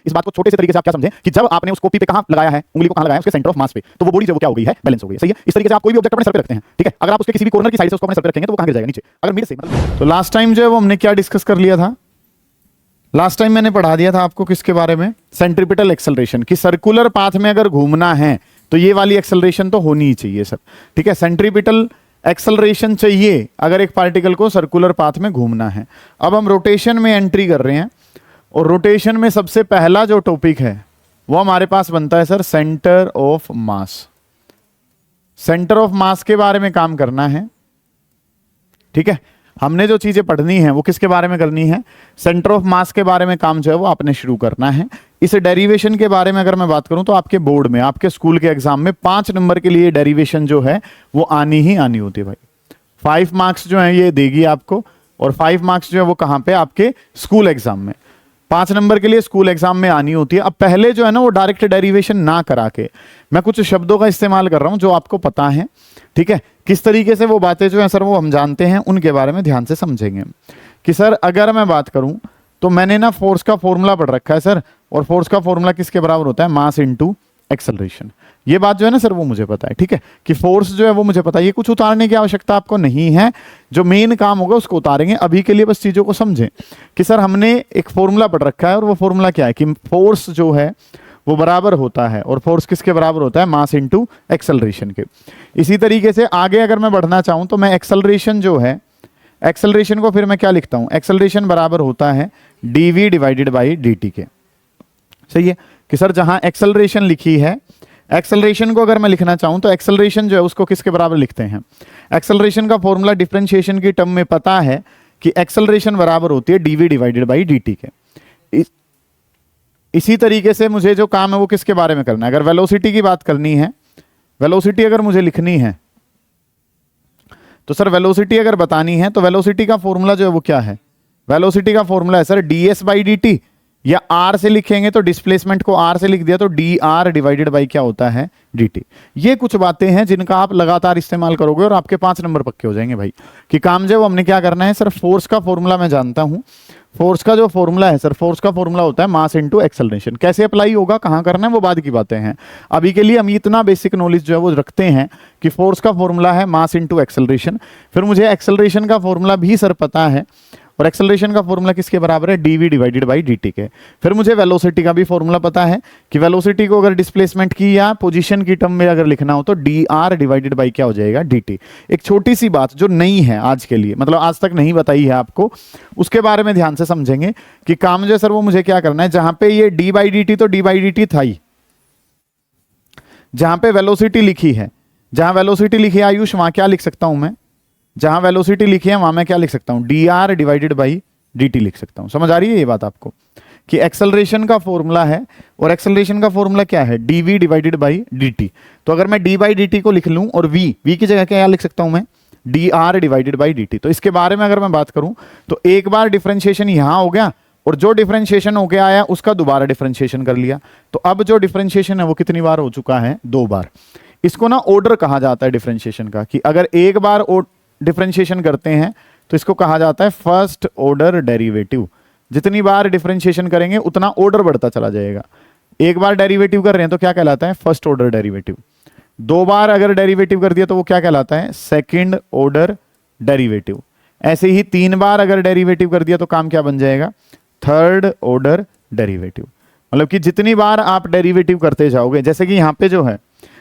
इस बात को छोटे से तरीके से आप क्या समझें कि जब आपने उसको पी पे कहां लगाया है, उंगली को कहां लगाया है, उसके सेंटर ऑफ मास पे, तो वो बॉडी जो वो क्या हो गई है, बैलेंस हो गई है। सही है। इस तरीके से आप कोई भी ऑब्जेक्ट अपने सर पे रखते हैं, ठीक है, अगर आप उसके किसी भी कॉर्नर की साइड से उसको अपने सर पे रखेंगे तो वो कहां गिर जाएगा, नीचे। अगर मिड से तो लास्ट टाइम जो है वो हमने क्या डिस्कस कर लिया था, लास्ट टाइम मैंने पढ़ा दिया था आपको किसके बारे में, सेंट्रीपिटल एक्सेलरेशन, कि सर्कुलर पाथ में अगर घूमना है तो ये वाली एक्सेलरेशन तो होनी ही चाहिए सर, ठीक है। सेंट्रीपिटल एक्सेलरेशन चाहिए अगर एक पार्टिकल को सर्कुलर पाथ में घूमना है। अब हम रोटेशन में एंट्री कर रहे हैं, और रोटेशन में सबसे पहला जो टॉपिक है वो हमारे पास बनता है sir centre of mass. Centre of mass के बारे में काम करना है, ठीक है। हमने जो चीजें पढ़नी है वो किसके बारे में करनी है, सेंटर ऑफ मास के बारे में काम जो है वो आपने शुरू करना है। इस डेरिवेशन के बारे में अगर मैं बात करूं तो आपके बोर्ड में, आपके स्कूल के एग्जाम में 5 नंबर के लिए डेरिवेशन जो है वो आनी ही आनी होती है भाई। 5 मार्क्स जो है ये देगी आपको, और 5 मार्क्स जो है वो कहां पे, आपके स्कूल एग्जाम में। 5 नंबर के लिए स्कूल एग्जाम में आनी होती है। अब पहले जो है ना वो डायरेक्ट डेरिवेशन ना करा के मैं कुछ शब्दों का इस्तेमाल कर रहा हूं जो आपको पता है, ठीक है। किस तरीके से वो बातें जो है सर वो हम जानते हैं, उनके बारे में ध्यान से समझेंगे। कि सर अगर मैं बात करूं तो मैंने ना फोर्स का फॉर्मूला पढ़ रखा है सर, और फोर्स का फॉर्मूला किसके बराबर होता है, मास इनटू एक्सेलरेशन। ये बात जो है ना सर वो मुझे पता है, ठीक है, कि फोर्स जो है वो मुझे पता है। ये कुछ उतारने की आवश्यकता आपको नहीं है, जो मेन काम होगा उसको उतारेंगे। अभी के लिए बस चीजों को समझें कि सर हमने एक फॉर्मूला पढ़ रखा है, और वो फॉर्मूला क्या है कि फोर्स जो है वो बराबर होता है, और फोर्स किसके बराबर होता है, मास इनटू एक्सेलरेशन के। इसी तरीके से आगे अगर मैं बढ़ना चाहूं तो मैं एक्सेलरेशन जो है, एक्सेलरेशन को फिर मैं क्या लिखता हूं, एक्सेलरेशन बराबर होता है dv डिवाइडेड बाई dt के। सही है कि सर जहां एक्सेलरेशन लिखी है, एक्सेलरेशन को अगर मैं लिखना चाहूं तो एक्सेलरेशन जो है उसको किसके बराबर लिखते हैं, एक्सेलरेशन का फॉर्मूला डिफरेंशिएशन की टर्म में पता है कि एक्सेलरेशन बराबर होती है dv डिवाइडेड बाई dt के। इसी तरीके से मुझे जो काम है वो किसके बारे में करना है, अगर वेलोसिटी की बात करनी है, वेलोसिटी अगर मुझे लिखनी है तो सर वेलोसिटी अगर बतानी है तो वेलोसिटी का फॉर्मूला जो है वो क्या है, वेलोसिटी का फॉर्मूला है सर ds बाई dt, या r से लिखेंगे तो डिस्प्लेसमेंट को r से लिख दिया तो dr डिवाइडेड बाई क्या होता है, dt। ये कुछ बातें हैं जिनका आप लगातार इस्तेमाल करोगे और आपके 5 नंबर पक्के हो जाएंगे भाई। कि काम जो हमने क्या करना है सर, फोर्स का फॉर्मूला मैं जानता हूं, फोर्स का जो फॉर्मूला है सर, फोर्स का फॉर्मूला होता है मास इनटू एक्सेलरेशन। कैसे अप्लाई होगा, कहां करना है, वो बाद की बातें हैं। अभी के लिए हम इतना बेसिक नॉलेज जो है वो रखते हैं कि फोर्स का फॉर्मूला है मास इनटू एक्सेलरेशन। फिर मुझे एक्सेलरेशन का फॉर्मूला भी सर पता है, और एक्सेलरेशन का फॉर्मूला किसके बराबर है, dv डिवाइडेड बाई dt के। फिर मुझे वेलोसिटी का भी फॉर्मूला पता है कि वेलोसिटी को अगर डिस्प्लेसमेंट की या पोजीशन की टर्म में अगर लिखना हो तो dr डिवाइडेड बाई क्या हो जाएगा, dt। एक छोटी सी बात जो नहीं है आज के लिए, मतलब आज तक नहीं बताई है आपको, उसके बारे में ध्यान से समझेंगे कि काम जो सर वो मुझे क्या करना है। जहां पे ये d बाई dt तो d बाई dt था ही, जहां पे वेलोसिटी लिखी है, जहां वेलोसिटी लिखी है आयुष, वहां क्या लिख सकता हूं मैं, जहां वेलोसिटी लिखी है वहां मैं क्या लिख सकता हूं, dr डिवाइडेड बाई dt लिख सकता हूं। समझ आ रही है ये बात आपको कि एक्सेलरेशन का फॉर्मूला है, और एक्सेलरेशन का फॉर्मूला क्या है, dv डिवाइडेड बाई dt। तो अगर मैं d बाई dt को लिख लूं और v की जगह क्या लिख सकता हूं मैं, dr डिवाइडेड बाई dt। तो इसके बारे में अगर मैं बात करूं तो एक बार डिफरेंशिएशन यहां हो गया, और जो डिफरेंशिएशन होके आया उसका दोबारा डिफरेंशिएशन कर लिया। तो अब जो डिफरेंशिएशन है वो कितनी बार हो चुका है, 2 बार। इसको ना ऑर्डर कहा जाता है डिफरेंशिएशन का, कि अगर एक बार डिफरेंशिएशन करते हैं तो इसको कहा जाता है फर्स्ट ऑर्डर डेरिवेटिव। जितनी बार डिफरेंशिएशन करेंगे उतना ऑर्डर बढ़ता चला जाएगा। एक बार डेरिवेटिव कर रहे हैं तो क्या कहलाता है, फर्स्ट ऑर्डर डेरिवेटिव। 2 बार अगर डेरिवेटिव कर दिया तो वो क्या कहलाता है, सेकंड ऑर्डर डेरिवेटिव। ऐसे ही 3 बार अगर डेरिवेटिव कर दिया तो काम क्या बन जाएगा, थर्ड ऑर्डर डेरिवेटिव। मतलब कि जितनी बार आप डेरिवेटिव करते जाओगे, जैसे कि यहाँ पे जो है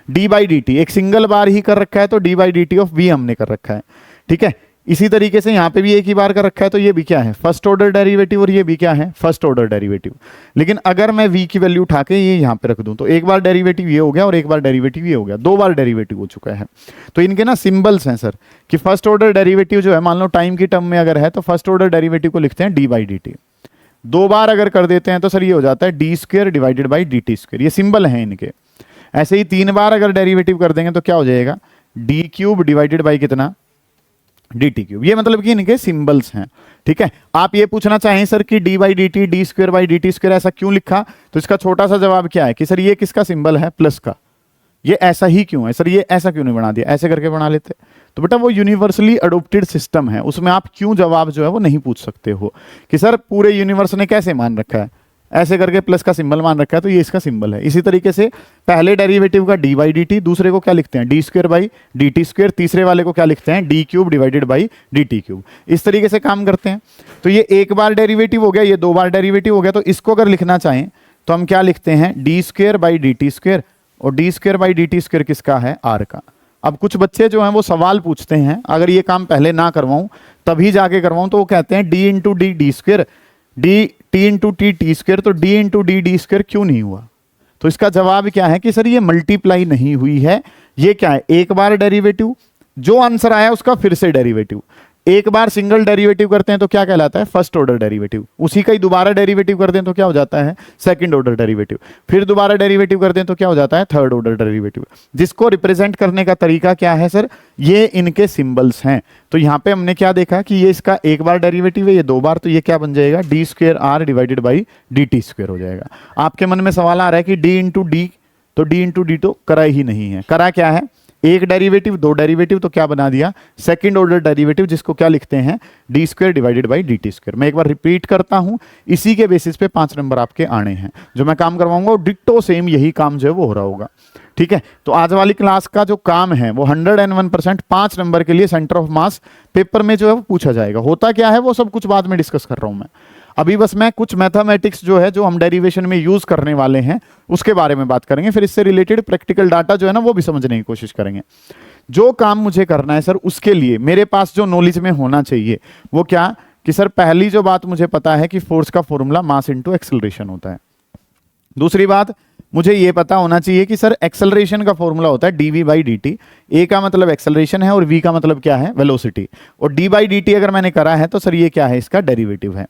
d बाई dt एक सिंगल बार ही कर रखा है तो d by dt of v हमने कर रखा है, ठीक है। इसी तरीके से यहाँ पे भी एक ही बार कर रखा है तो ये भी क्या है, फर्स्ट ऑर्डर डेरिवेटिव, और ये भी क्या है, फर्स्ट ऑर्डर डेरिवेटिव। लेकिन अगर मैं v की वैल्यू उठा के ये यहाँ पे रख दूं तो एक बार डेरिवेटिव ये हो गया और एक बार डेरिवेटिव ये हो गया, 2 बार डेरिवेटिव हो चुका है। तो इनके ना सिंबल्स हैं सर, कि फर्स्ट ऑर्डर डेरिवेटिव जो है, मान लो टाइम की टर्म में अगर है तो फर्स्ट ऑर्डर डेरिवेटिव को लिखते हैं d बाई dt। 2 बार अगर कर देते हैं तो सर ये हो जाता है d square divided by dt square. ये सिंबल है इनके। ऐसे ही 3 बार अगर डेरिवेटिव कर देंगे तो क्या हो जाएगा, d क्यूब डिवाइडेड बाई कितना, dt क्यूब। ये मतलब कि इनके सिंबल्स हैं, ठीक है। आप ये पूछना चाहें सर कि d by dt d square by dt square ऐसा क्यों लिखा, तो इसका छोटा सा जवाब क्या है कि सर ये किसका सिंबल है, प्लस का। ये ऐसा ही क्यों है सर, ये ऐसा क्यों नहीं बना दिया, ऐसे करके बना लेते। तो बेटा वो यूनिवर्सली अडोप्टेड सिस्टम है, उसमें आप क्यों जवाब जो है वो नहीं पूछ सकते हो कि सर पूरे यूनिवर्स ने कैसे मान रखा है, ऐसे करके प्लस का सिंबल मान रखा है, तो ये इसका सिंबल है। इसी तरीके से पहले डेरिवेटिव का डी बाई डी टी, दूसरे को क्या लिखते हैं D square by D T square, तीसरे वाले को क्या लिखते हैं D cube divided by D T cube. इस तरीके से काम करते हैं। तो ये एक बार डेरिवेटिव हो गया, ये 2 बार डेरिवेटिव हो गया। तो इसको अगर लिखना चाहें तो हम क्या लिखते हैं D square by D T square, और D square by D T square किसका है आर का। अब कुछ बच्चे जो हैं वो सवाल पूछते हैं, अगर ये काम पहले ना करवाऊं तभी जाके करवाऊं, तो वो कहते हैं D into D D square, D T into T T square, तो D into D D square क्यों नहीं हुआ। तो इसका जवाब क्या है कि सर ये मल्टीप्लाई नहीं हुई है, ये क्या है एक बार डेरिवेटिव, जो आंसर आया उसका फिर से डेरिवेटिव। एक बार सिंगल डेरिवेटिव करते हैं तो क्या कहलाता है फर्स्ट ऑर्डर डेरिवेटिव, उसी का ही दोबारा डेरिवेटिव करते हैं तो क्या हो जाता है सेकंड ऑर्डर डेरिवेटिव, फिर दोबारा डेरिवेटिव करते हैं तो क्या हो जाता है थर्ड ऑर्डर डेरिवेटिव। जिसको रिप्रेजेंट करने का तरीका क्या है सर, ये इनके सिंबल्स हैं। तो यहाँ पे हमने क्या देखा कि ये इसका एक बार डेरिवेटिव है, ये 2 बार, तो ये क्या बन जाएगा d square r divided by D T square हो जाएगा। आपके मन में सवाल आ रहा है कि डी इंटू डी, तो डी इंटू डी तो करा ही नहीं है, करा क्या है एक डेरिवेटिव 2 डेरिवेटिव, तो क्या बना दिया सेकंड ऑर्डर डेरिवेटिव, जिसको क्या लिखते हैं D square divided by D T square. मैं एक बार रिपीट करता हूं, इसी के बेसिस पे 5 नंबर आपके आने हैं। जो मैं काम करवाऊंगा वो डिट्टो सेम यही काम जो है वो हो रहा होगा। ठीक है, तो आज वाली क्लास का जो काम है वो 101% 5 नंबर के लिए सेंटर ऑफ मास पेपर में जो है वो पूछा जाएगा। होता क्या है वो सब कुछ बाद में डिस्कस कर रहा हूं मैं, अभी बस मैं कुछ मैथमेटिक्स जो है जो हम डेरिवेशन में यूज करने वाले हैं उसके बारे में बात करेंगे, फिर इससे रिलेटेड प्रैक्टिकल डाटा जो है ना वो भी समझने की कोशिश करेंगे। जो काम मुझे करना है सर उसके लिए मेरे पास जो नॉलेज में होना चाहिए वो क्या कि सर पहली जो बात मुझे पता है कि फोर्स का फॉर्मूला मास इनटू एक्सेलरेशन होता है। दूसरी बात मुझे ये पता होना चाहिए कि सर एक्सेलरेशन का फॉर्मूला होता है dv बाई dt। a का मतलब एक्सेलरेशन है और v का मतलब क्या है वेलोसिटी, और d बाई dt अगर मैंने करा है तो सर ये क्या है इसका डेरिवेटिव है।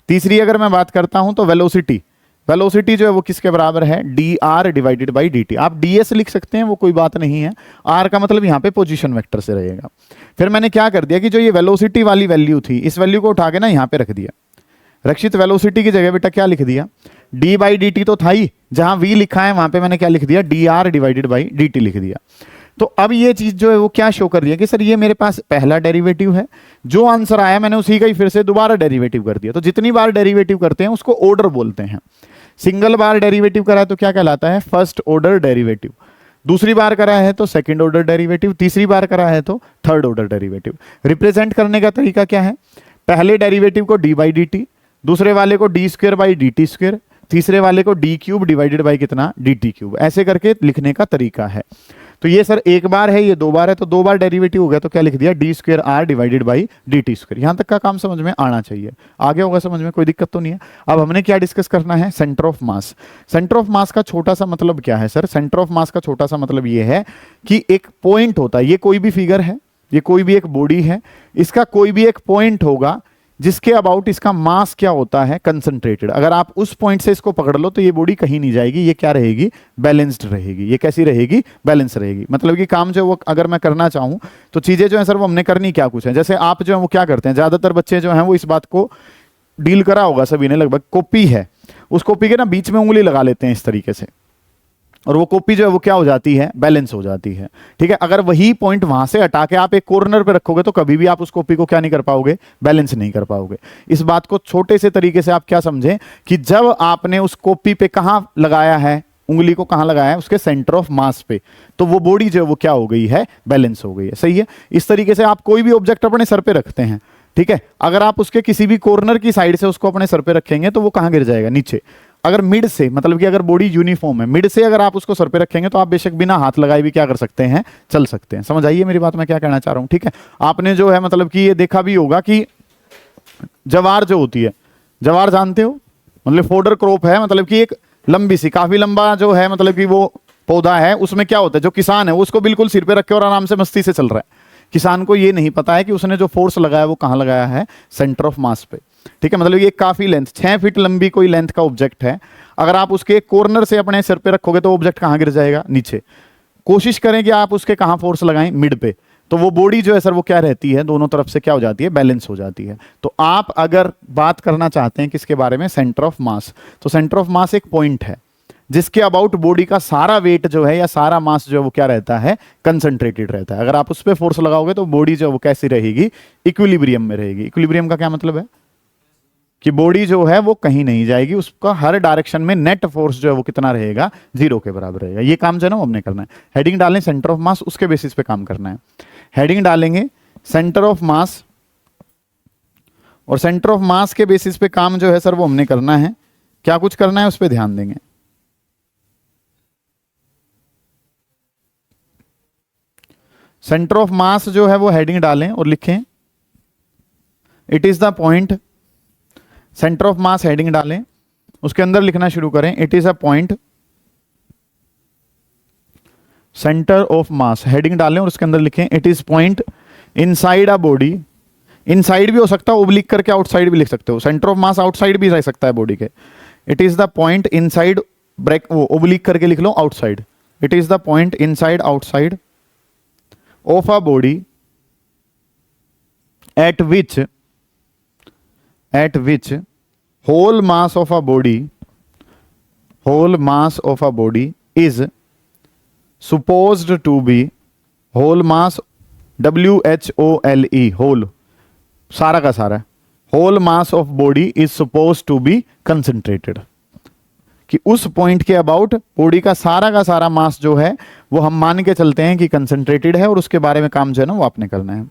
तीसरी अगर मैं बात करता हूं तो वेलोसिटी, वेलोसिटी जो है वो किसके बराबर है dr डिवाइडेड बाई dt। आप ds लिख सकते हैं वो कोई बात नहीं है, r का मतलब यहाँ पे पोजीशन वेक्टर से रहेगा। फिर मैंने क्या कर दिया कि जो ये वेलोसिटी वाली वैल्यू थी इस वैल्यू को उठा के ना यहाँ पे रख दिया। रक्षित वेलोसिटी की जगह बेटा क्या लिख दिया d बाई डी टी तो था ही, जहां v लिखा है वहां पे मैंने क्या लिख दिया dr डिवाइडेड बाई dt लिख दिया। तो अब ये चीज जो है वो क्या शो कर रही है कि सर ये मेरे पास पहला डेरिवेटिव है, जो आंसर आया मैंने उसी का ही फिर से दोबारा डेरिवेटिव कर दिया। तो जितनी बार डेरिवेटिव करते हैं उसको ऑर्डर बोलते हैं। सिंगल बार डेरिवेटिव करा है तो क्या कहलाता है फर्स्ट ऑर्डर डेरिवेटिव, दूसरी बार करा है तो सेकंड ऑर्डर डेरिवेटिव, तीसरी बार करा है तो थर्ड ऑर्डर डेरिवेटिव। रिप्रेजेंट करने का तरीका क्या है, पहले डेरिवेटिव को डी बाई डी टी, दूसरे वाले को D square by D T square, तीसरे वाले को डी क्यूब डिवाइडेड बाई कितना डी टी क्यूब, ऐसे करके लिखने का तरीका है। तो ये सर एक बार है, ये 2 बार है, तो 2 बार डेरिवेटिव हो गया तो क्या लिख दिया d square r divided by D T square. यहां तक का काम समझ में आना चाहिए, आगे होगा समझ में, कोई दिक्कत तो नहीं है। अब हमने क्या डिस्कस करना है centre of mass. Centre of mass का छोटा सा मतलब क्या है सर, सेंटर ऑफ मास का छोटा सा मतलब ये है कि एक पॉइंट होता है, ये कोई भी फिगर है, ये कोई भी एक बॉडी है, इसका कोई भी एक पॉइंट होगा जिसके अबाउट इसका मास क्या होता है कंसंट्रेटेड। अगर आप उस पॉइंट से इसको पकड़ लो तो ये बॉडी कहीं नहीं जाएगी, ये क्या रहेगी बैलेंस्ड रहेगी। ये कैसी रहेगी बैलेंस रहेगी। मतलब कि काम जो वो अगर मैं करना चाहूं तो चीजें जो है सर वो हमने करनी क्या कुछ है। जैसे आप जो है वो क्या करते हैं, ज्यादातर बच्चे जो हैं वो इस बात को डील करा होगा सभी ने लगभग, कॉपी है उस कॉपी के ना बीच में उंगली लगा लेते हैं इस तरीके से, और वो कॉपी जो है वो क्या हो जाती है बैलेंस हो जाती है। ठीक है, अगर वही पॉइंट वहां से हटा के आप एक कॉर्नर पे रखोगे तो कभी भी आप उस कॉपी को क्या नहीं कर पाओगे बैलेंस नहीं कर पाओगे। इस बात को छोटे से तरीके से आप क्या समझें कि जब आपने उस कॉपी पे कहां लगाया है उंगली को, कहां लगाया है उसके सेंटर ऑफ मास पे, तो वो बॉडी जो है वो क्या हो गई है बैलेंस हो गई है। सही है, इस तरीके से आप कोई भी ऑब्जेक्ट अपने सर पे रखते हैं, ठीक है, अगर आप उसके किसी भी कॉर्नर की साइड से उसको अपने सर पे रखेंगे तो वो कहां गिर जाएगा नीचे। अगर मिड से, मतलब कि अगर बॉडी यूनिफॉर्म है, मिड से अगर आप उसको सर पे रखेंगे तो आप बेशक बिना हाथ लगाए भी क्या कर सकते हैं चल सकते हैं। समझ आइए मेरी बात मैं क्या कहना चाह रहा हूं। ठीक है, आपने जो है मतलब कि ये देखा भी होगा कि जवार जो होती है, जवार जानते हो, मतलब फोडर क्रॉप है, मतलब कि एक लंबी सी काफी लंबा जो है मतलब कि वो पौधा है, उसमें क्या होता है जो किसान है वो उसको बिल्कुल सिर पे रखे और आराम से मस्ती से चल रहा है। किसान को ये नहीं पता है कि उसने जो फोर्स लगाया वो कहां लगाया है सेंटर ऑफ मास पे। ठीक है, मतलब ये काफी लेंथ 6 फीट लंबी कोई लेंथ का ऑब्जेक्ट है, अगर आप उसके कॉर्नर से अपने सिर पे रखोगे तो ऑब्जेक्ट कहां गिर जाएगा नीचे। कोशिश करें कि आप उसके कहां फोर्स लगाएं मिड पे, तो वो बॉडी जो है सर वो क्या रहती है दोनों तरफ से क्या हो जाती है बैलेंस हो जाती है। तो आप अगर बात करना चाहते हैं किसके बारे में सेंटर ऑफ मास, तो सेंटर ऑफ मास एक पॉइंट है जिसके अबाउट बॉडी का सारा वेट जो है या सारा मास जो है वो क्या रहता है कंसंट्रेटेड रहता है। अगर आप उस पर फोर्स लगाओगे तो बॉडी जो है वो कैसी रहेगी इक्विलिब्रियम में रहेगी। इक्विलिब्रियम का क्या मतलब है, कि बॉडी जो है वो कहीं नहीं जाएगी, उसका हर डायरेक्शन में नेट फोर्स जो है वो कितना रहेगा, 0 के बराबर रहेगा। ये काम जो है ना वो हमने करना है। हेडिंग डालें सेंटर ऑफ मास, उसके बेसिस पे काम करना है। हेडिंग डालेंगे सेंटर ऑफ मास, और सेंटर ऑफ मास के बेसिस पे काम जो है सर वो हमने करना है। क्या कुछ करना है उस पर ध्यान देंगे। सेंटर ऑफ मास जो है वो हेडिंग डालें और लिखें it is the point. Centre of mass heading डालें, उसके अंदर लिखना शुरू करें it is a point centre of mass, heading डालें और उसके अंदर लिखें it is point inside a body. Inside भी हो सकता है, ओब्लिक करके आउटसाइड भी लिख सकते हो। सेंटर ऑफ मास आउटसाइड भी रह सकता है बॉडी के। It is the point inside, break वो ओब्लिक करके लिख लो outside. It is the point inside outside of a body at which whole mass of a body is supposed to be whole mass, WHOLE, whole, सारा का सारा, whole mass of body is supposed to be concentrated, कि उस point के about body का सारा मास जो है वो हम मान के चलते हैं कि कंसंट्रेटेड है, और उसके बारे में काम जो है ना वो आपने करना है।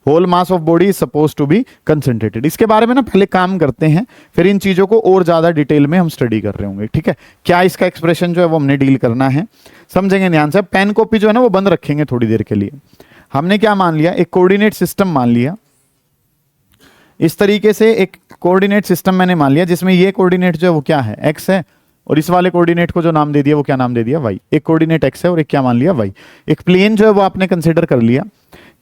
Whole mass of body is suppose to be concentrated. इसके बारे में ना पहले काम करते हैं, फिर इन चीजों को और ज्यादा डिटेल में हम स्टडी कर रहे होंगे। ठीक है, क्या इसका एक्सप्रेशन जो है वो हमने डील करना है, समझेंगे ध्यान से। पेन कॉपी जो है ना वो बंद रखेंगे थोड़ी देर के लिए। हमने क्या मान लिया, एक कोऑर्डिनेट सिस्टम मान लिया। इस तरीके से एक कोऑर्डिनेट सिस्टम मैंने मान लिया जिसमें ये कोऑर्डिनेट जो है वो क्या है, एक्स है, और इस वाले कोऑर्डिनेट को जो नाम दे दिया वो क्या नाम दे दिया, वाई। एक कोऑर्डिनेट एक्स है और एक क्या मान लिया, वाई। एक प्लेन जो है वो आपने कंसीडर कर लिया।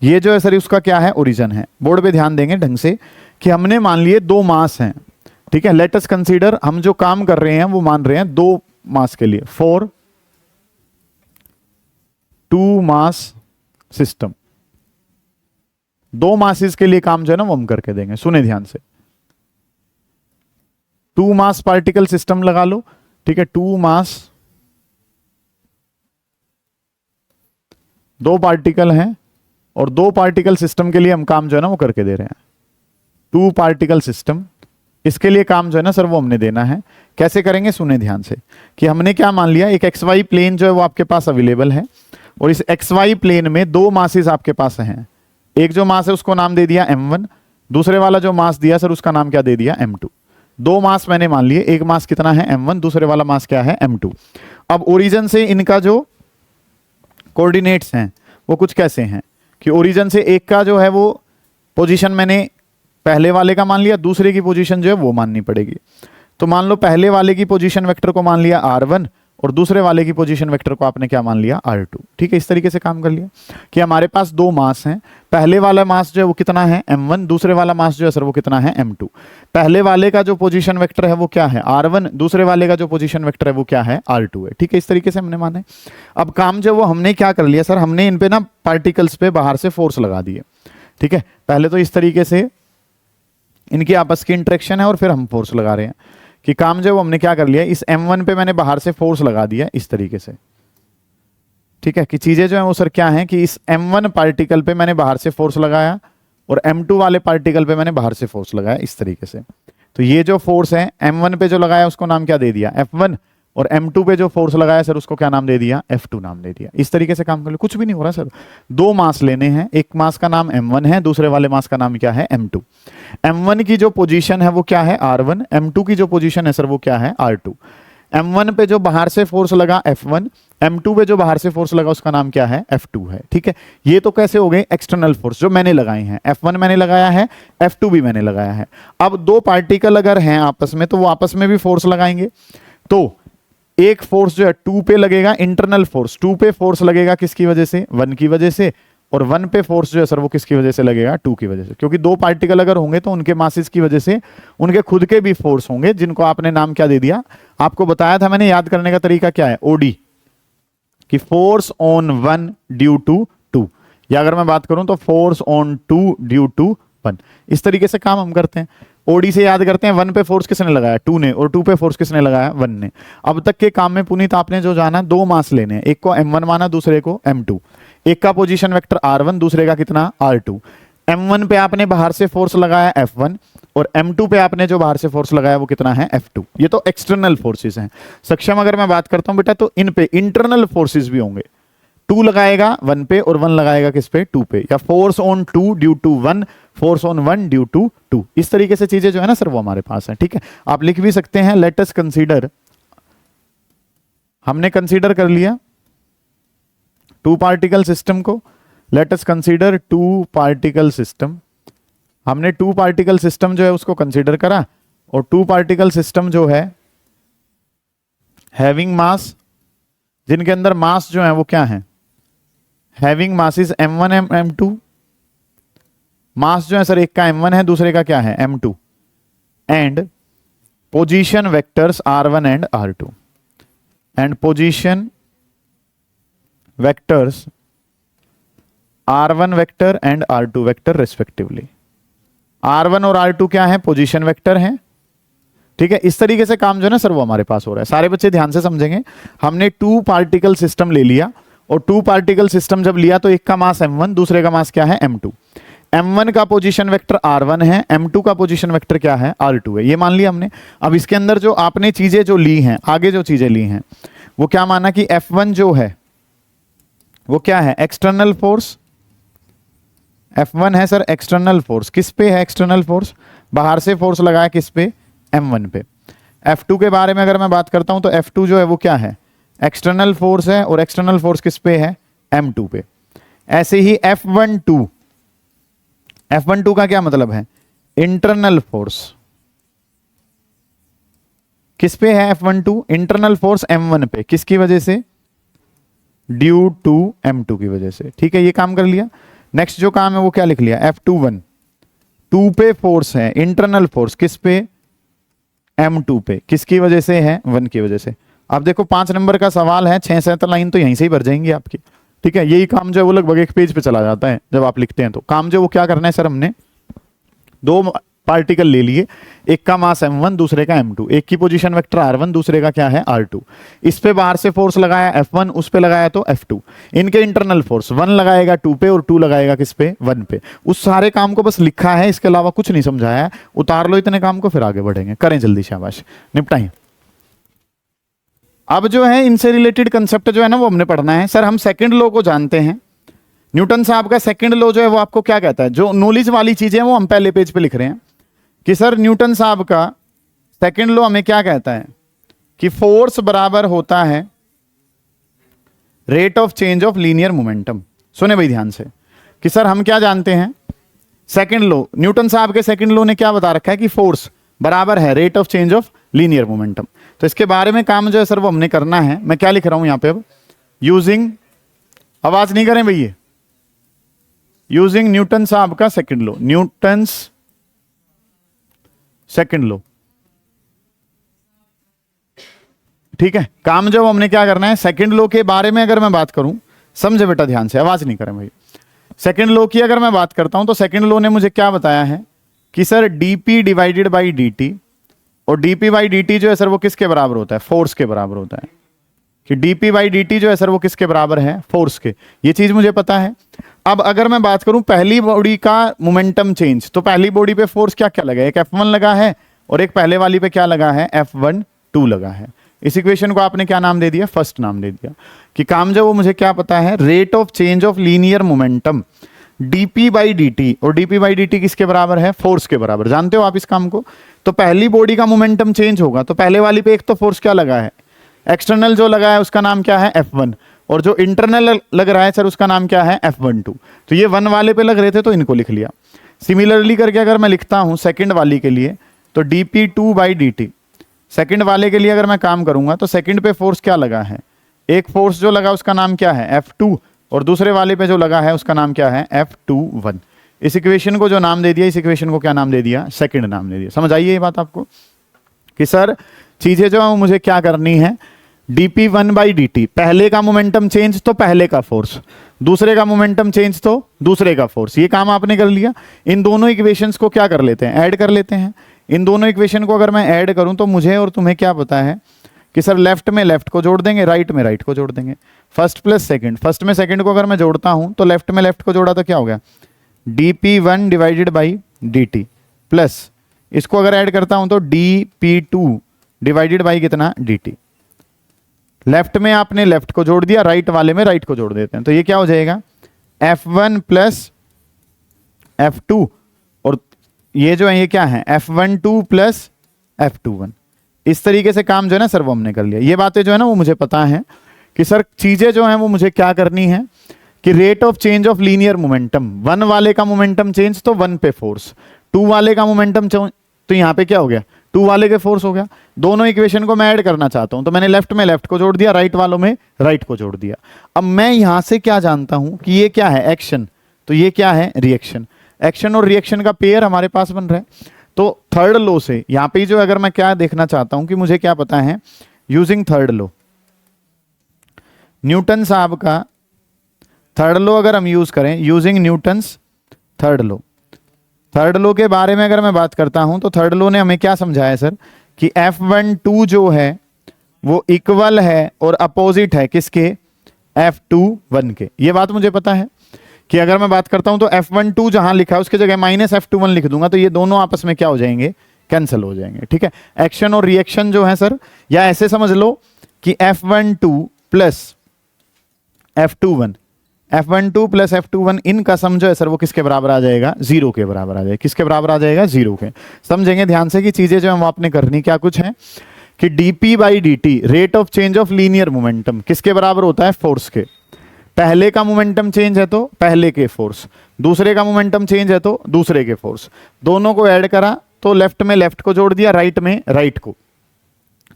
ये जो है सर उसका क्या है, ओरिजिन है। बोर्ड पे ध्यान देंगे ढंग से कि हमने मान लिए 2 मास हैं। ठीक है, लेट अस कंसीडर, हम जो काम कर रहे हैं वो मान रहे हैं 2 मास के लिए, 4 2 मास सिस्टम। 2 मासेस के लिए काम जो है ना वो हम करके देंगे। सुने ध्यान से, 2 मास पार्टिकल सिस्टम लगा लो। ठीक है, 2 मास, 2 पार्टिकल हैं, और 2 पार्टिकल सिस्टम के लिए हम काम जो है ना वो करके दे रहे हैं। 2 पार्टिकल सिस्टम, इसके लिए काम जो है ना सर वो हमने देना है। कैसे करेंगे, सुने ध्यान से, कि हमने क्या मान लिया, एक एक्स वाई प्लेन जो है वो आपके पास अवेलेबल है, और इस एक्स वाई प्लेन में 2 मासेस आपके पास हैं। एक जो मास है उसको नाम दे दिया m1, दूसरे वाला जो मास दिया सर उसका नाम क्या दे दिया, m2। 2 मास मैंने मान लिए, एक मास कितना है m1, दूसरे वाला मास क्या है, m2। अब ओरिजिन से इनका जो कोऑर्डिनेट्स हैं वो कुछ कैसे हैं, कि ओरिजिन से एक का जो है वो पोजीशन मैंने पहले वाले का मान लिया, दूसरे की पोजीशन जो है वो माननी पड़ेगी। तो मान लो पहले वाले की पोजीशन वेक्टर को मान लिया r1, और दूसरे वाले की पोजीशन वेक्टर को आपने क्या मान लिया, r2। ठीक है, इस तरीके से काम कर लिया कि हमारे पास 2 मास हैं। पहले वाला मास जो है वो कितना है, m1, दूसरे वाला मास जो है सर वो कितना है, m2। पहले वाले का जो पोजीशन वेक्टर है वो क्या है, r1, दूसरे वाले का जो पोजीशन वेक्टर है वो क्या है, r2 है। ठीक है, इस तरीके से हमने माने। अब काम जो वो हमने क्या कर लिया सर, हमने इन पे ना पार्टिकल्स पे बाहर से फोर्स लगा दिए। ठीक है, पहले तो इस तरीके से इनकी आपस की इंटरेक्शन है, और फिर हम फोर्स लगा रहे हैं कि काम जो हमने क्या कर लिया, इस m1 पे मैंने बाहर से फोर्स लगा दिया इस तरीके से। ठीक है, कि चीजें जो है वो सर क्या है, कि इस m1 पार्टिकल पे मैंने बाहर से फोर्स लगाया, और m2 वाले पार्टिकल पे मैंने बाहर से फोर्स लगाया इस तरीके से। तो ये जो फोर्स है m1 पे जो लगाया उसको नाम क्या दे दिया, f1, और m2 पे जो फोर्स लगाया सर उसको क्या नाम दे दिया, f2 नाम दे दिया। इस तरीके से काम कर लो, कुछ भी नहीं हो रहा सर। 2 मास लेने हैं, एक मास का नाम m1 है, दूसरे वाले मास का नाम क्या है, m2। m1 की जो पोजीशन है वो क्या है, r1, m2 की जो पोजीशन है सर वो क्या है, r2। m1 पे जो बाहर से फोर्स लगा f1, m2 पे जो बाहर से फोर्स लगा उसका नाम क्या है, f2 है। ठीक है, ये तो कैसे हो गए, एक्सटर्नल फोर्स जो मैंने लगाए हैं। f1 मैंने लगाया है, f2 भी मैंने लगाया है। अब 2 पार्टिकल अगर हैं आपस में तो वो आपस में भी फोर्स लगाएंगे। तो एक फोर्स जो है 2 पे लगेगा, इंटरनल फोर्स 2 पे फोर्स लगेगा किसकी वजह से, 1 की वजह से, और 1 पे फोर्स जो है सर वो किसकी वजह से लगेगा, 2 की वजह से। क्योंकि 2 पार्टिकल अगर होंगे तो उनके मासेस की वजह से उनके खुद के भी फोर्स होंगे, जिनको आपने नाम क्या दे दिया, आपको बताया था मैंने, याद करने का तरीका क्या है, ओडी, कि फोर्स ऑन 1 ड्यू टू 2, या अगर मैं बात करूं तो फोर्स ऑन 2 ड्यू टू 1। इस तरीके से काम हम करते हैं। ओडी से याद करते हैं, 1 पे फोर्स किसने लगाया, 2 ने, और 2 पे फोर्स किसने लगाया, 1 ने। अब तक के काम में पुनीत आपने जो जाना, 2 मास लेने हैं, एक को m1 माना, दूसरे को m2। एक का पोजीशन वेक्टर r1, दूसरे का कितना, r2। m1 पे आपने बाहर से फोर्स लगाया f1, और M2 पे आपने जो बाहर से फोर्स लगाया वो कितना है F2। ये तो एक्सटर्नल फोर्सेस हैं। सक्षम अगर मैं बात करता हूं बेटा तो इन पे इंटरनल फोर्सेस भी होंगे। 2 लगाएगा 1 पे और 1 लगाएगा किस पे 2 पे, या force on 2 due to 1, force on 1 due to 2। इस तरीके से चीजें जो है ना सर वो हमारे पास है। ठीक है, आप लिख भी सकते हैं लेट अस कंसीडर, हमने कंसीडर कर लिया 2 पार्टिकल सिस्टम को। Let us consider 2 particle system. हमने 2 पार्टिकल सिस्टम जो है उसको कंसीडर करा, और 2 पार्टिकल सिस्टम जो है हैविंग मास, जिनके अंदर मास जो है वो क्या है, हैविंग मासेस m1 m2। मास जो है सर एक का m1 है, दूसरे का क्या है m2, and position vectors r1 and r2, and position vectors r1 vector and r2 vector respectively. r1 और r2 क्या है, पोजीशन वेक्टर हैं। ठीक है, इस तरीके से काम जो है ना सर वो हमारे पास हो रहा है। सारे बच्चे ध्यान से समझेंगे। हमने 2 पार्टिकल सिस्टम ले लिया, और 2 पार्टिकल सिस्टम जब लिया तो एक का मास m1, दूसरे का मास क्या है m2। m1 का पोजीशन वेक्टर r1 है, m2 का पोजीशन वेक्टर क्या है r2 है। ये मान लिया हमने। अब इसके अंदर जो आपने चीजें जो ली हैं, आगे जो चीजें ली हैं वो क्या माना कि F1 जो है वो क्या है, एक्सटर्नल फोर्स। F1 है सर एक्सटर्नल फोर्स। किस पे है एक्सटर्नल फोर्स, बाहर से फोर्स लगाया किस पे, M1 पे। F2 के बारे में अगर मैं बात करता हूं तो F2 जो है वो क्या है, एक्सटर्नल फोर्स है, और एक्सटर्नल फोर्स किस पे है, M2 पे। ऐसे ही F12, F12 का क्या मतलब है, इंटरनल फोर्स। किस पे है F12, इंटरनल फोर्स M1 पे, किसकी वजह से, ड्यू टू M2 की वजह से। ठीक है, ये काम कर लिया। नेक्स्ट जो काम है वो क्या लिख लिया, F21, 2 पे फोर्स है, इंटरनल फोर्स किस पे, M2 पे, किसकी वजह से है, 1 की वजह से। अब देखो 5 नंबर का सवाल है, 6-7 लाइन तो यहीं से ही भर जाएंगी आपकी। ठीक है, यही काम जो है वो लगभग एक पेज पे चला जाता है जब आप लिखते हैं। तो काम जो वो क्या करना है सर, हमने 2 पार्टिकल ले लिए, एक का मास m1, दूसरे का m2, एक की पोजीशन वेक्टर r1, दूसरे का क्या है r2। इस पे बाहर से फोर्स लगाया f1, उस पे लगाया तो f2। इनके इंटरनल फोर्स 1 लगाएगा 2 पे, और 2 लगाएगा किस पे, 1 पे। उस सारे काम को बस लिखा है, इसके अलावा कुछ नहीं समझाया है। उतार लो इतने काम को, फिर आगे बढ़ेंगे। करें जल्दी, शाबाश, निपटाएं। अब जो है इनसे रिलेटेड कंसेप्ट जो है ना वो हमने पढ़ना है। सर हम सेकंड लॉ को जानते हैं, न्यूटन साहब का सेकंड लॉ जो है वो आपको क्या कहता है। जो नॉलेज वाली चीजें हैं वो हम पहले पेज पे लिख रहे हैं कि सर न्यूटन साहब का सेकंड लॉ हमें क्या कहता है कि फोर्स बराबर होता है rate of change of linear momentum. सुने भाई ध्यान से कि सर हम क्या जानते हैं, सेकंड लॉ, न्यूटन साहब के सेकंड लॉ ने क्या बता रखा है कि फोर्स बराबर है rate of change of linear momentum. तो इसके बारे में काम जो है सर वो हमने करना है। मैं क्या लिख रहा हूं यहां पे अब, यूजिंग, आवाज नहीं करें भैया, यूजिंग न्यूटन साहब का second law, Newton's second law. ठीक है, काम जो हमने क्या करना है, सेकंड लॉ के बारे में अगर मैं बात करूं, समझे बेटा ध्यान से, आवाज नहीं करें भाई। सेकंड लॉ की अगर मैं बात करता हूं तो सेकंड लॉ ने मुझे क्या बताया है कि sir dp divided by dt, और dp बाई dt जो है सर वो किसके बराबर होता है, फोर्स के बराबर होता है। कि dp बाई dt जो है सर वो किसके बराबर है, फोर्स के। ये चीज मुझे पता है। अब अगर मैं बात करूं पहली बॉडी का मोमेंटम चेंज, तो पहली बॉडी पे फोर्स क्या क्या लगा है, एक F1 लगा है, और एक पहले वाली पे क्या लगा है, F12 लगा है। इस इक्वेशन को आपने क्या नाम दे दिया, फर्स्ट नाम दे दिया। कि काम जो वो मुझे क्या पता है, rate of change of linear momentum dp by dt, और dp बाई dt किसके बराबर है, फोर्स के बराबर। जानते हो आप इस काम को। तो पहली बॉडी का मोमेंटम चेंज होगा तो पहले वाली पे एक तो फोर्स क्या लगा है, एक्सटर्नल जो लगा है उसका नाम क्या है, F1, और जो इंटरनल लग रहा है सर उसका नाम क्या है, F12। तो ये 1 वाले पे लग रहे थे तो इनको लिख लिया। सिमिलरली करके अगर मैं लिखता हूं सेकंड वाली के लिए, तो dp2 बाई dt, सेकंड वाले के लिए अगर मैं काम करूंगा तो सेकंड पे फोर्स क्या लगा है, एक फोर्स जो लगा उसका नाम क्या है, F2, और दूसरे वाले पे जो लगा है उसका नाम क्या है, F21। इस इक्वेशन को जो नाम दे दिया, इस इक्वेशन को क्या नाम दे दिया, सेकंड नाम दे दिया। समझ आइए ये बात आपको कि सर चीजें जो है मुझे क्या करनी है, dp1 बाई dt, पहले का मोमेंटम चेंज तो पहले का फोर्स, दूसरे का मोमेंटम चेंज तो दूसरे का फोर्स। ये काम आपने कर लिया। इन दोनों इक्वेशंस को क्या कर लेते हैं, ऐड कर लेते हैं। इन दोनों इक्वेशन को अगर मैं ऐड करूं तो मुझे और तुम्हें क्या पता है कि सर लेफ्ट में लेफ्ट को जोड़ देंगे, राइट में राइट को जोड़ देंगे। फर्स्ट प्लस सेकंड, फर्स्ट में सेकंड को अगर मैं जोड़ता हूं तो लेफ्ट में लेफ्ट को जोड़ा तो क्या हो गया, dp1 divided by dt, plus इसको अगर ऐड करता हूं तो dp2 डिवाइडेड बाई कितना dt। लेफ्ट में आपने लेफ्ट को जोड़ दिया, राइट वाले में राइट को जोड़ देते हैं, तो ये क्या हो जाएगा f1 प्लस f2, और ये जो है ये क्या है f12 प्लस f21। इस तरीके से काम जो है ना सर वो हमने कर लिया। ये बातें जो है ना वो मुझे पता है कि सर चीजें जो हैं वो मुझे क्या करनी है कि rate of change of linear momentum, 1 वाले का मोमेंटम चेंज तो 1 पे फोर्स, 2 वाले का मोमेंटम तो यहाँ पे क्या हो गया 2 वाले के फोर्स हो गया। दोनों इक्वेशन को मैं ऐड करना चाहता हूं तो मैंने लेफ्ट में लेफ्ट को जोड़ दिया, राइट वालों में राइट को जोड़ दिया। अब मैं यहां से क्या जानता हूं कि ये क्या है एक्शन, तो ये क्या है रिएक्शन। एक्शन और रिएक्शन का पेयर हमारे पास बन रहा है। तो थर्ड लॉ से यहां पे जो अगर मैं क्या देखना चाहता हूं कि मुझे क्या पता है यूजिंग थर्ड लॉ, न्यूटन साहब का थर्ड लॉ अगर हम यूज करें using Newton's third law, third law के बारे में अगर मैं बात करता हूं तो थर्ड लॉ ने हमें क्या समझाया सर कि F12 जो है वो इक्वल है और अपोजिट है किसके F21 के। ये बात मुझे पता है कि अगर मैं बात करता हूं तो F12 जहां लिखा है उसके जगह माइनस F21 लिख दूंगा तो ये दोनों आपस में क्या हो जाएंगे कैंसिल हो जाएंगे। ठीक है, एक्शन और रिएक्शन जो है सर, या ऐसे समझ लो कि F12 plus F21, F12 plus F21 इनका सम जो है सर वो किसके बराबर आ जाएगा 0 के बराबर आ जाएगा। किसके बराबर आ जाएगा 0 के। समझेंगे ध्यान से कि चीजें जो है वो आपने करनी क्या कुछ है कि dp by dt rate of change of linear momentum किसके बराबर होता है फोर्स के। पहले का मोमेंटम चेंज है तो पहले के फोर्स, दूसरे का मोमेंटम चेंज है तो दूसरे के फोर्स, दोनों को ऐड करा तो लेफ्ट में लेफ्ट को जोड़ दिया, राइट में राइट को,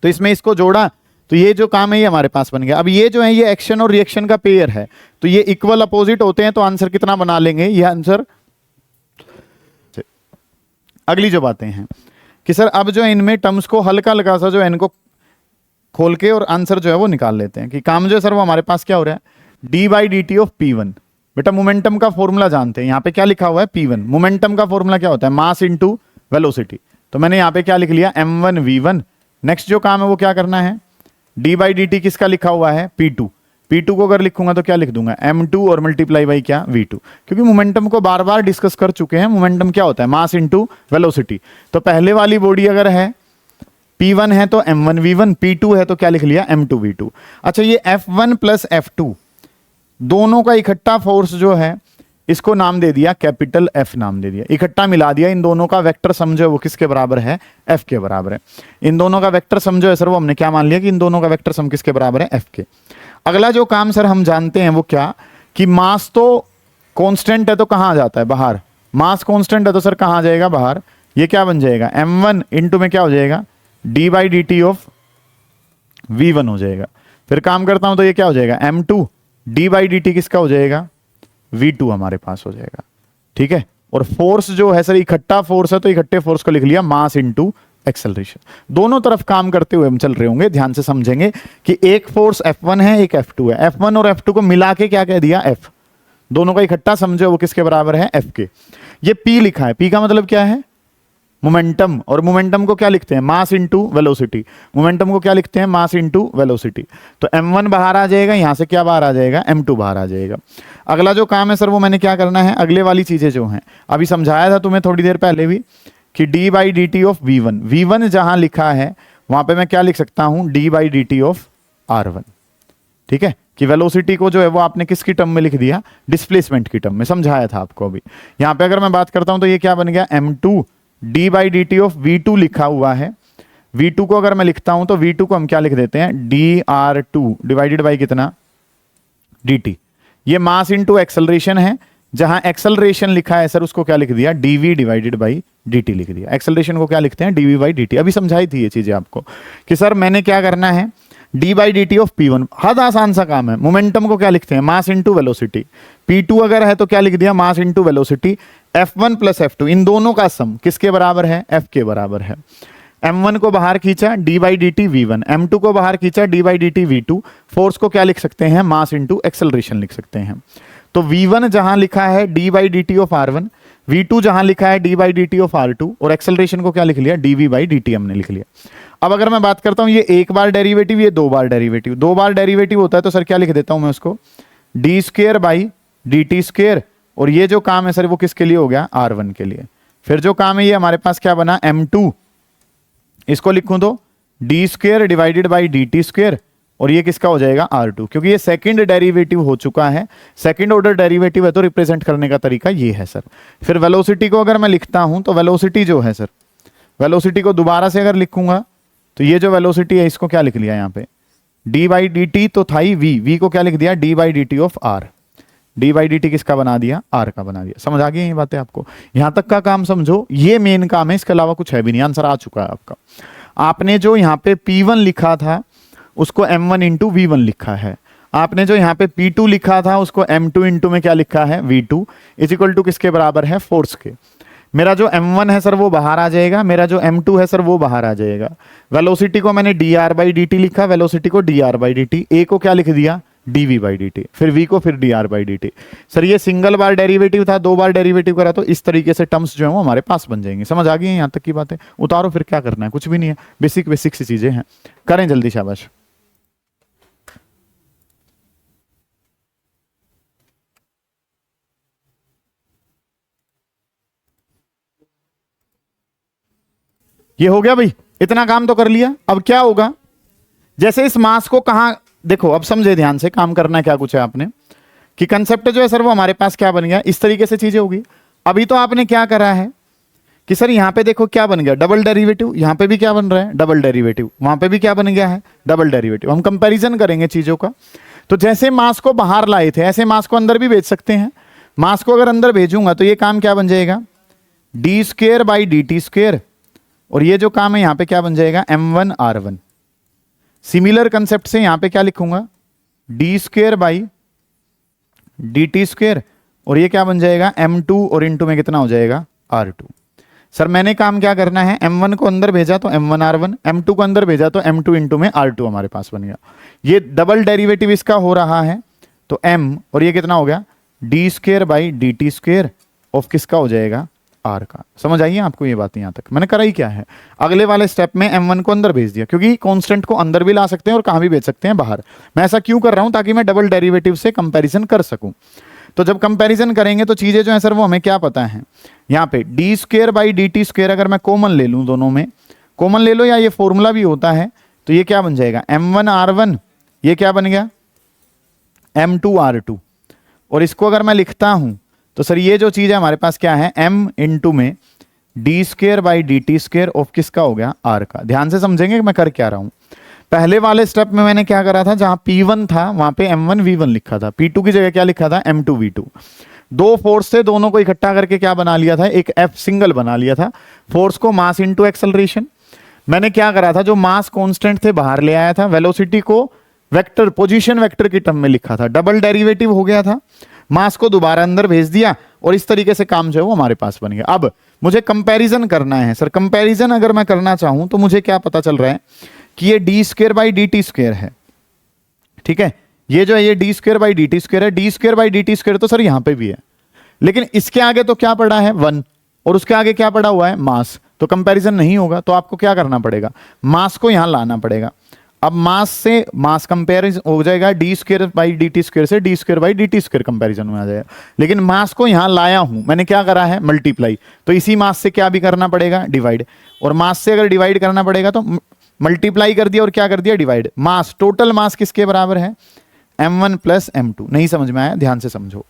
तो इसमें इसको जोड़ा तो ये जो काम है ये हमारे पास बन गया। अब ये जो है ये एक्शन और रिएक्शन का पेयर है तो ये इक्वल अपोजिट होते हैं तो आंसर कितना बना लेंगे ये आंसर। अगली जो बातें हैं कि सर अब जो है इनमें टर्म्स को हल्का हल्का सा जो है इनको खोल के और आंसर जो है वो निकाल लेते हैं कि काम जो है सर वो हमारे पास क्या हो रहा है D by D T of P1। बेटा मोमेंटम का फॉर्मूला जानते हैं, यहाँ पे क्या लिखा हुआ है P1। मोमेंटम का फॉर्मूला क्या होता है मास इंटू वेलोसिटी, तो मैंने यहाँ पे क्या लिख लिया m1 v1। नेक्स्ट जो काम है वो क्या करना है डी बाई डी टी किसका लिखा हुआ है P2। P2 को अगर लिखूंगा तो क्या लिख दूंगा m2 और मल्टीप्लाई बाई क्या v2, क्योंकि मोमेंटम को बार बार डिस्कस कर चुके हैं। मोमेंटम क्या होता है मास इंटू वेलोसिटी, तो पहले वाली बॉडी अगर है P1 है तो m1 v1, P2 है तो क्या लिख लिया m2 v2। अच्छा ये F1 प्लस F2 दोनों का इकट्ठा फोर्स जो है इसको नाम दे दिया कैपिटल F नाम दे दिया, इकट्ठा मिला दिया। इन दोनों का वेक्टर समझो वो किसके बराबर है F के बराबर है। इन दोनों का वेक्टर समझो है सर वो हमने क्या मान लिया कि इन दोनों का वेक्टर सम किसके बराबर है F के। अगला जो काम सर हम जानते हैं वो क्या कि मास तो कांस्टेंट है तो कहां जाता है बाहर, मास कांस्टेंट है तो सर कहां जाएगा बाहर। ये क्या बन जाएगा m1 इंटू में क्या हो जाएगा D by D T of v1 हो जाएगा। फिर काम करता हूं तो ये क्या हो जाएगा m2 D by D T किसका हो जाएगा v2 हमारे पास हो जाएगा। ठीक है, और फोर्स जो है सर इकट्ठा फोर्स है तो इकट्ठे फोर्स को लिख लिया मास इंटू एक्सेलरेशन। दोनों तरफ काम करते हुए हम चल रहे होंगे, ध्यान से समझेंगे कि एक फोर्स F1 है एक F2 है, F1 और F2 को मिला के क्या कह दिया F, दोनों का इकट्ठा समझो वो किसके बराबर है F के। ये P लिखा है, P का मतलब क्या है मोमेंटम, और मोमेंटम को क्या लिखते हैं मास इंटू वेलोसिटी, मोमेंटम को क्या लिखते हैं मास इंटू वेलोसिटी। तो m1 बाहर आ जाएगा, यहां से क्या बाहर आ जाएगा m2 बाहर आ जाएगा। अगला जो काम है सर वो मैंने क्या करना है अगले वाली चीजें जो हैं अभी समझाया था तुम्हें थोड़ी देर पहले भी कि D by D T of v1, v1 जहां लिखा है वहां पे मैं क्या लिख सकता हूं D by D T of r1। ठीक है, कि वेलोसिटी को जो है वो आपने किसकी टर्म में लिख दिया डिस्प्लेसमेंट की टर्म में, समझाया था आपको अभी। यहां पे अगर मैं बात करता हूं तो ये क्या बन गया m2 D by D T of v2 लिखा हुआ है। v2 को अगर मैं लिखता हूं तो v2 को हम क्या लिख देते हैं dr2 डिवाइडेड बाई कितना dt। ये मास इंटू एक्सेलरेशन है, जहां एक्सेलरेशन लिखा है सर उसको क्या लिख दिया dv डिवाइडेड बाई dt लिख दिया। एक्सेलरेशन को क्या लिखते हैं dv बाई dt। अभी समझाई थी ये चीजें आपको कि सर मैंने क्या करना है D by D T of P1, हद आसान सा काम है। मोमेंटम को क्या लिखते हैं मास इंटू वेलोसिटी, P2 अगर है तो क्या लिख दिया mass into velocity. F1 plus F2 इन दोनों का सम किसके बराबर है F के बराबर है। m1 को बाहर खींचा D by D T v1, m2 को बाहर खींचा D by D T v2। Force को क्या लिख सकते हैं मास इंटू एक्सेलरेशन लिख सकते हैं। तो v1 जहां लिखा है D by D T of r1, v2 जहां लिखा है D by D T of r2, और एक्सेलरेशन को क्या लिख लिया dv बाई dt हमने लिख लिया। अब अगर मैं बात करता हूं ये एक बार डेरिवेटिव ये दो बार डेरिवेटिव, दो बार डेरिवेटिव होता है तो सर क्या लिख देता हूं मैं उसको D square by D T square, और ये जो काम है सर वो किसके लिए हो गया R1 के लिए। फिर जो काम है ये हमारे पास क्या बना, m2, इसको लिखूं तो D square divided by D T square, और ये किसका हो जाएगा r2, क्योंकि ये सेकंड डेरिवेटिव हो चुका है, सेकंड ऑर्डर डेरिवेटिव है, तो रिप्रेजेंट करने का तरीका ये है सर। फिर वेलोसिटी को अगर मैं लिखता हूं तो वेलोसिटी जो है सर, वेलोसिटी को दोबारा से अगर लिखूंगा तो ये जो वेलोसिटी है इसको क्या लिख लिया यहाँ पे, डी बाई डी टी तो था ही v को क्या लिख दिया, D by D T of r, D by D T किसका बना दिया, r का बना दिया। समझ आ गई ये बातें आपको, यहां तक का काम समझो, ये मेन काम है, इसके अलावा कुछ है भी नहीं, आंसर आ चुका है आपका। आपने जो यहाँ पे P1 लिखा था उसको M1 इंटू V1 लिखा है, आपने जो यहाँ पे P2 लिखा था उसको M2 इंटू में क्या लिखा है, V2 इज इक्वल टू किसके बराबर है, फोर्स के। मेरा जो M1 है सर वो बाहर आ जाएगा, मेरा जो M2 है सर वो बाहर आ जाएगा। वेलोसिटी को मैंने dr बाई डी टी लिखा, वेलोसिटी को dr बाई डी टी, ए को क्या लिख दिया, dv बाई डी टी, फिर v को फिर dr by D T. Sir ये सिंगल बार डेरिवेटिव था, 2 बार डेरिवेटिव करा, तो इस तरीके से टर्म्स जो है वो हमारे पास बन जाएंगे। समझ आ गई है यहाँ तक की बातें, उतारो फिर क्या करना है, कुछ भी नहीं है, बेसिक बेसिक सी चीजें हैं, करें जल्दी, शाबाश। ये हो गया भाई, इतना काम तो कर लिया। अब क्या होगा, जैसे इस मास को कहां, देखो अब समझे ध्यान से, काम करना क्या कुछ है आपने, कि कंसेप्ट जो है सर वो हमारे पास क्या बन गया, इस तरीके से चीजें होगी। अभी तो आपने क्या करा है कि सर यहां पे देखो क्या बन गया, डबल डेरिवेटिव, यहां पे भी क्या बन रहा है, डबल डेरिवेटिव, वहां पे भी क्या बन गया है, डबल डेरिवेटिव। हम कंपैरिजन करेंगे चीजों का। तो जैसे मास को बाहर लाए थे ऐसे मास को अंदर भी भेज सकते हैं। मास को अगर अंदर भेजूंगा तो ये काम क्या बन जाएगा, D square by D T square, और ये जो काम है यहां पे क्या बन जाएगा, m1 r1। सिमिलर कंसेप्ट से यहां पे क्या लिखूंगा, D square by D T square, और ये क्या बन जाएगा, m2, और इनटू में कितना हो जाएगा, r2। सर मैंने काम क्या करना है, m1 को अंदर भेजा तो m1 r1, m2 को अंदर भेजा तो m2 इंटू में r2 हमारे पास बन गया। ये डबल डेरिवेटिव इसका हो रहा है तो m, और ये कितना हो गया, D square by D T square of किसका हो जाएगा, r का। समझ आइए आपको ये बात, यहां तक मैंने करा ही क्या है। अगले वाले स्टेप में m1 को अंदर भेज दिया, क्योंकि कांस्टेंट को अंदर भी ला सकते हैं और कहां भी भेज सकते हैं, बाहर। मैं ऐसा क्यों कर रहा हूं, ताकि मैं डबल डेरिवेटिव से कंपैरिजन कर सकूं। तो जब कंपैरिजन करेंगे तो चीजें जो है सर वो हमें क्या पता है, यहाँ पे D square by D T square अगर मैं कॉमन ले लूं, दोनों में कॉमन ले लो, या ये फॉर्मूला भी होता है, तो ये क्या बन जाएगा, m1 r1, ये क्या बन गया, m2 r2। और इसको अगर मैं लिखता हूं तो सर ये जो चीज है हमारे पास क्या है, m इंटू में D square by D T square of किसका हो गया, r का। ध्यान से समझेंगे कि मैं कर क्या रहा हूं। पहले वाले स्टेप में मैंने क्या करा था, जहां P1 था वहां पे M1 V1 लिखा था, P2 की जगह क्या लिखा था, M2 V2। दो फोर्स से दोनों को इकट्ठा करके क्या बना लिया था, एक F सिंगल बना लिया था। फोर्स को मास इंटू एक्सेलरेशन। मैंने क्या करा था, जो मास कांस्टेंट थे बाहर ले आया था, वेलोसिटी को वेक्टर, पोजीशन वेक्टर की टर्म में लिखा था, डबल डेरिवेटिव हो गया था, मास को दोबारा अंदर भेज दिया, और इस तरीके से काम जो है वो हमारे पास बन गया। अब मुझे कंपैरिजन करना है सर, कंपैरिजन अगर मैं करना चाहूं तो मुझे क्या पता चल रहा है कि ये D square by D T square है, ठीक है, ये जो है ये D square by D T square है। D square by D T square तो सर यहां पे भी है, लेकिन इसके आगे तो क्या पड़ा है, 1, और उसके आगे क्या पड़ा हुआ है, मास। तो कंपैरिजन नहीं होगा, तो आपको क्या करना पड़ेगा, मास को यहां लाना पड़ेगा। अब मास से मास कंपेरिजन हो जाएगा, D square by D T square से D square by D T square comparison में आ जाएगा। लेकिन मास को यहां लाया हूं, मैंने क्या करा है, मल्टीप्लाई, तो इसी मास से क्या भी करना पड़ेगा, डिवाइड। और मास से अगर डिवाइड करना पड़ेगा तो मल्टीप्लाई कर दिया और क्या कर दिया, डिवाइड। मास, टोटल मास किसके बराबर है, m1 प्लस m2। नहीं समझ में आया, ध्यान से समझो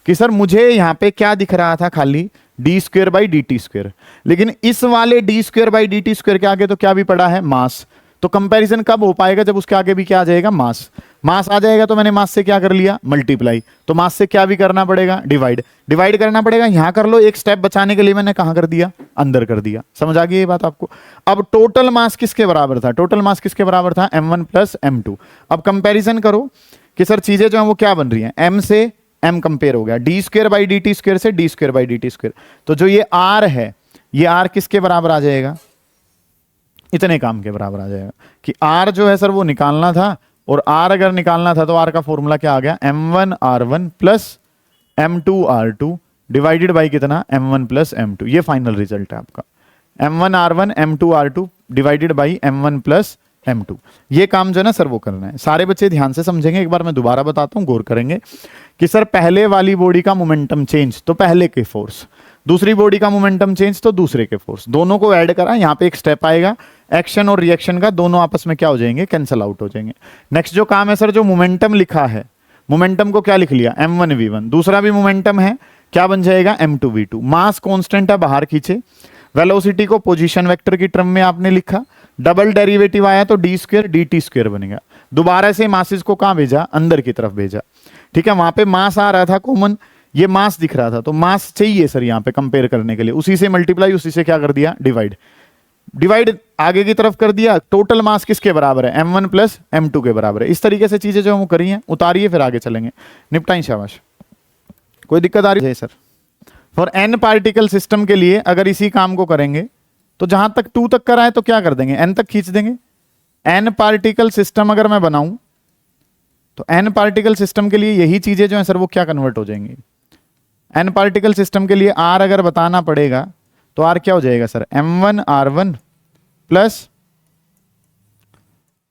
कि सर मुझे यहां पे क्या दिख रहा था, खाली D square by D T square, लेकिन इस वाले D square by D T square के आगे तो क्या भी पड़ा है, मास। तो कंपैरिजन कब हो पाएगा, जब उसके आगे भी क्या आ जाएगा, मास। मास आ जाएगा तो मैंने मास से क्या कर लिया, मल्टीप्लाई। तो मास से क्या भी करना पड़ेगा, डिवाइड। डिवाइड करना पड़ेगा, यहां कर लो, एक स्टेप बचाने के लिए मैंने कहां कर दिया, अंदर कर दिया। समझ आ गई ये बात आपको। अब टोटल मास किसके बराबर था, टोटल मास किसके बराबर था, m1 प्लस m2। अब कंपेरिजन करो कि सर चीजें जो है वो क्या बन रही हैं, m से m कंपेयर हो गया, D square by D T square से D square by D T square. तो जो ये r है, ये r किसके बराबर आ जाएगा, इतने काम के बराबर आ जाएगा। कि r जो है सर वो निकालना था, और r अगर निकालना था तो r का फॉर्मूला क्या आ गया, m1 r1 plus m2 r2 divided by कितना, m1 प्लस m2। ये फाइनल रिजल्ट है आपका, m1 r1 m2 r2 divided by m1 plus m2। ये काम जो है ना सर वो करना है। सारे बच्चे ध्यान से समझेंगे, एक बार मैं दोबारा बताता हूं, गौर करेंगे कि सर पहले वाली बॉडी का मोमेंटम चेंज, तो पहले के फोर्स, दूसरी बॉडी का मोमेंटम चेंज तो दूसरे के फोर्स, दोनों को ऐड करा, यहाँ पे एक स्टेप आएगा, एक्शन और रिएक्शन का दोनों आपस में क्या हो जाएंगे, कैंसल आउट हो जाएंगे। नेक्स्ट जो काम है सर, जो मोमेंटम लिखा है, मोमेंटम को क्या लिख लिया, m1v1, दूसरा भी मोमेंटम है, क्या बन जाएगा, m2v2। मास कांस्टेंट है, बाहर खींचे, वेलोसिटी को पोजीशन वेक्टर की टर्म में आपने लिखा, डबल डेरिवेटिव आया तो डी स्क्वायर dt स्क्वायर बनेगा। दोबारा से मासेस को कहां भेजा, अंदर की तरफ भेजा, ठीक है। वहां पे मास आ रहा था कॉमन, ये मास दिख रहा था, तो मास चाहिए सर यहाँ पे कंपेयर करने के लिए, उसी से मल्टीप्लाई, उसी से क्या कर दिया, डिवाइड, डिवाइड आगे की तरफ कर दिया। टोटल मास किसके बराबर है, m1 प्लस m2 के बराबर है। इस तरीके से चीजें जो हम करी हैं उतारिए, फिर आगे चलेंगे, निपटाई, शाबाश। कोई दिक्कत आ रही है sir? For n particle system के लिए अगर इसी काम को करेंगे तो जहां तक 2 तक कराए तो क्या कर देंगे, n तक खींच देंगे। n पार्टिकल सिस्टम अगर मैं बनाऊं तो n पार्टिकल सिस्टम के लिए यही चीजें जो है सर वो क्या कन्वर्ट हो जाएंगी। n पार्टिकल सिस्टम के लिए r अगर बताना पड़ेगा तो r क्या हो जाएगा sir, m1r1 plus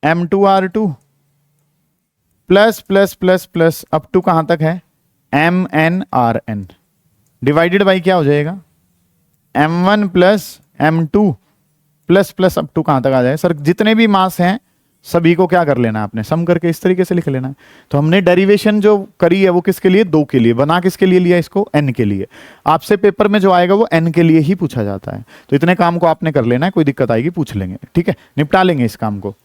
m2r2 plus plus plus plus up to कहां तक है, mnrn डिवाइडेड बाई क्या हो जाएगा, m1 plus m2 plus plus up to कहां तक आ जाए सर, जितने भी मास हैं सभी को क्या कर लेना है आपने, सम करके इस तरीके से लिख लेना है। तो हमने डेरिवेशन जो करी है वो किसके लिए, 2 के लिए, बना किसके लिए लिया इसको, n के लिए। आपसे पेपर में जो आएगा वो n के लिए ही पूछा जाता है, तो इतने काम को आपने कर लेना है, कोई दिक्कत आएगी पूछ लेंगे, ठीक है, निपटा लेंगे इस काम को।